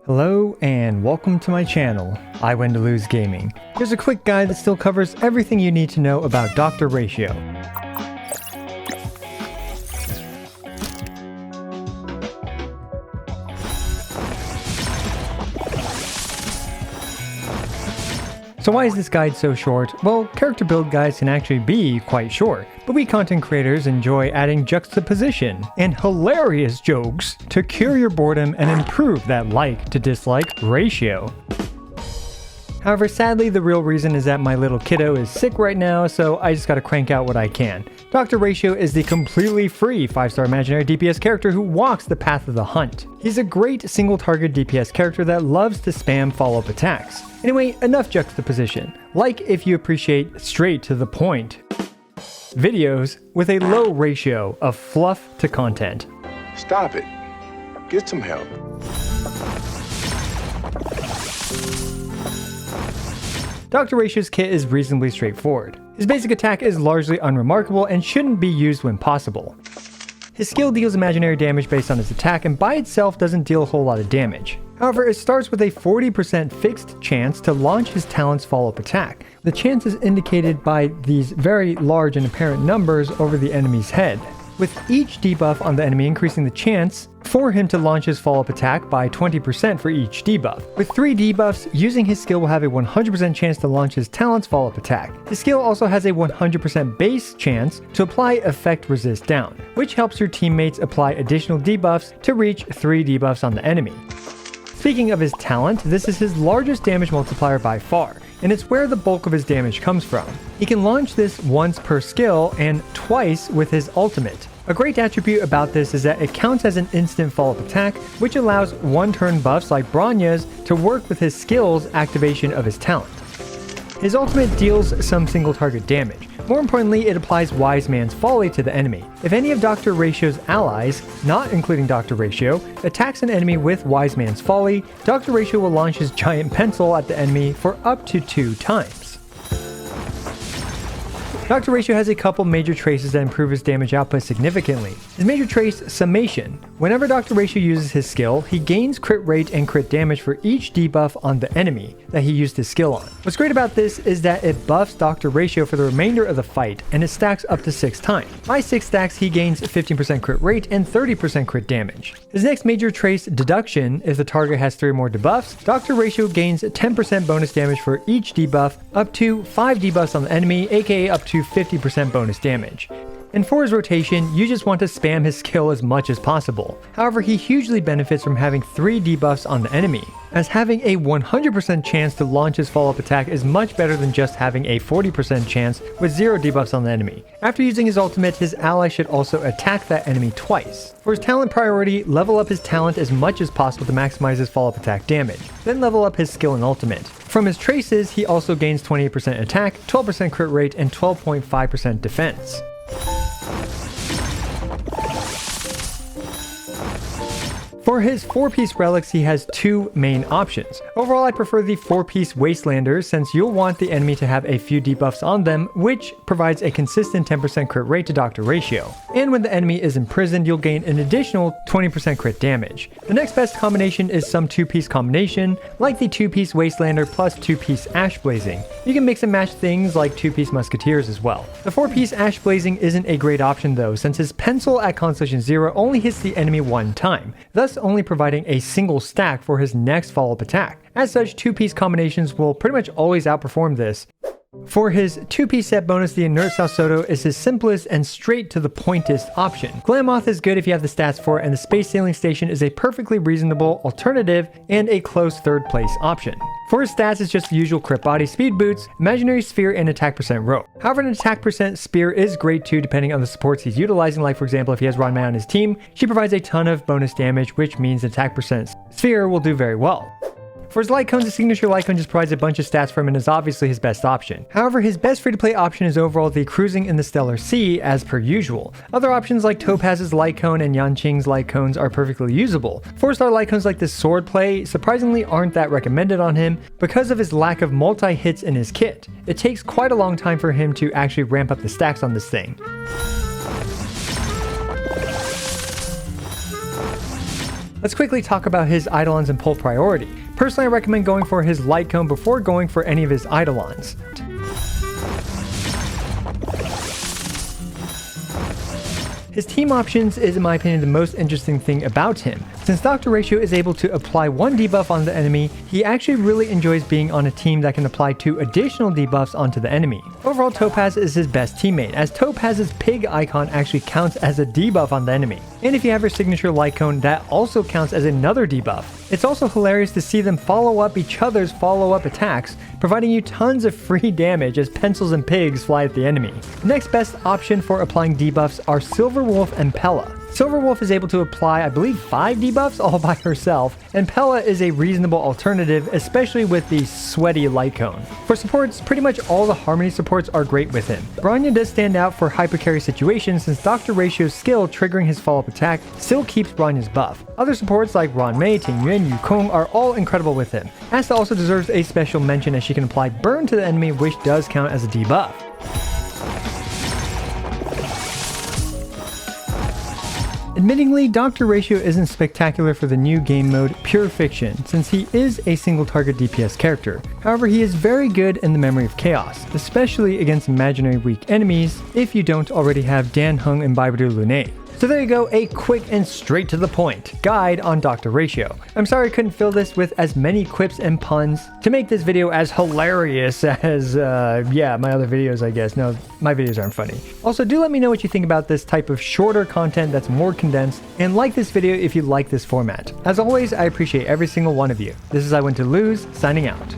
Hello and welcome to my channel, I Win to Lose Gaming. Here's a quick guide that still covers everything you need to know about Dr. Ratio. So why is this guide so short? Well, character build guides can actually be quite short, but we content creators enjoy adding juxtaposition and hilarious jokes to cure your boredom and improve that like to dislike ratio. However, sadly, the real reason is that my little kiddo is sick right now, so I just gotta crank out what I can. Dr. Ratio is the completely free 5-star imaginary DPS character who walks the path of the hunt. He's a great single target DPS character that loves to spam follow-up attacks. Anyway, enough juxtaposition. Like if you appreciate straight to the point videos with a low ratio of fluff to content. Stop it. Get some help. Dr. Ratio's kit is reasonably straightforward. His basic attack is largely unremarkable and shouldn't be used when possible. His skill deals imaginary damage based on his attack and by itself doesn't deal a whole lot of damage. However, it starts with a 40% fixed chance to launch his talent's follow-up attack. The chance is indicated by these very large and apparent numbers over the enemy's head, with each debuff on the enemy increasing the chance for him to launch his follow-up attack by 20% for each debuff. With 3 debuffs, using his skill will have a 100% chance to launch his talent's follow-up attack. His skill also has a 100% base chance to apply effect resist down, which helps your teammates apply additional debuffs to reach 3 debuffs on the enemy. Speaking of his talent, this is his largest damage multiplier by far, and it's where the bulk of his damage comes from. He can launch this once per skill and twice with his ultimate. A great attribute about this is that it counts as an instant follow-up attack, which allows one-turn buffs like Bronya's to work with his skill's activation of his talent. His ultimate deals some single target damage. More importantly, it applies Wise Man's Folly to the enemy. If any of Dr. Ratio's allies, not including Dr. Ratio, attacks an enemy with Wise Man's Folly, Dr. Ratio will launch his giant pencil at the enemy for up to 2 times. Dr. Ratio has a couple major traces that improve his damage output significantly. His major trace, Summation. Whenever Dr. Ratio uses his skill, he gains crit rate and crit damage for each debuff on the enemy that he used his skill on. What's great about this is that it buffs Dr. Ratio for the remainder of the fight, and it stacks up to 6 times. By 6 stacks, he gains 15% crit rate and 30% crit damage. His next major trace, Deduction. If the target has 3 or more debuffs, Dr. Ratio gains 10% bonus damage for each debuff, up to 5 debuffs on the enemy, aka up to 50% bonus damage. And for his rotation, you just want to spam his skill as much as possible. However, he hugely benefits from having 3 debuffs on the enemy, as having a 100% chance to launch his follow-up attack is much better than just having a 40% chance with 0 debuffs on the enemy. After using his ultimate, his ally should also attack that enemy twice. For his talent priority, level up his talent as much as possible to maximize his follow-up attack damage, then level up his skill and ultimate. From his traces, he also gains 28% attack, 12% crit rate, and 12.5% defense. For his 4-piece relics, he has 2 main options. Overall, I prefer the 4-piece Wastelanders since you'll want the enemy to have a few debuffs on them, which provides a consistent 10% crit rate to Dr. Ratio. And when the enemy is imprisoned, you'll gain an additional 20% crit damage. The next best combination is some 2-piece combination, like the 2-piece Wastelander plus 2-piece Ash Blazing. You can mix and match things like 2-piece Musketeers as well. The 4-piece Ash Blazing isn't a great option though, since his pencil at Constellation 0 only hits the enemy 1 time, thus only providing a single stack for his next follow-up attack. As such, 2-piece combinations will pretty much always outperform this. For his 2-piece set bonus, the Inert Salsodo is his simplest and straight to the pointest option. Glamoth is good if you have the stats for it, and the Space Sailing Station is a perfectly reasonable alternative and a close 3rd place option. For his stats, it's just the usual crit body, speed boots, imaginary sphere, and attack percent rope. However, an attack percent spear is great too depending on the supports he's utilizing, like for example if he has Ranmai on his team, she provides a ton of bonus damage, which means attack percent sphere will do very well. For his light cones, the signature light cone just provides a bunch of stats for him and is obviously his best option. However, his best free-to-play option is overall the Cruising in the Stellar Sea as per usual. Other options like Topaz's light cone and Yanqing's light cones are perfectly usable. 4-star light cones like this sword play surprisingly aren't that recommended on him because of his lack of multi-hits in his kit. It takes quite a long time for him to actually ramp up the stacks on this thing. Let's quickly talk about his Eidolons and pull priority. Personally, I recommend going for his Light Cone before going for any of his Eidolons. His team options is, in my opinion, the most interesting thing about him. Since Dr. Ratio is able to apply one debuff on the enemy, he actually really enjoys being on a team that can apply 2 additional debuffs onto the enemy. Overall, Topaz is his best teammate, as Topaz's pig icon actually counts as a debuff on the enemy. And if you have your signature Light Cone, that also counts as another debuff. It's also hilarious to see them follow up each other's follow-up attacks, providing you tons of free damage as pencils and pigs fly at the enemy. The next best option for applying debuffs are Silverwolf and Pella. Silverwolf is able to apply, I believe, 5 debuffs all by herself, and Pella is a reasonable alternative, especially with the sweaty Light Cone. For supports, pretty much all the Harmony supports are great with him. Bronya does stand out for hypercarry situations since Dr. Ratio's skill triggering his follow-up attack still keeps Bronya's buff. Other supports like Ranmei, Tingyuan, Yukong are all incredible with him. Asta also deserves a special mention as she can apply Burn to the enemy, which does count as a debuff. Admittingly, Dr. Ratio isn't spectacular for the new game mode Pure Fiction, since he is a single target DPS character. However, he is very good in the Memory of Chaos, especially against imaginary weak enemies if you don't already have Dan Heng and Baibudu Lune. So there you go, a quick and straight to the point guide on Dr. Ratio. I'm sorry I couldn't fill this with as many quips and puns to make this video as hilarious as, my other videos, I guess. No, my videos aren't funny. Also, do let me know what you think about this type of shorter content that's more condensed, and like this video if you like this format. As always, I appreciate every single one of you. This is I Went to Lose, signing out.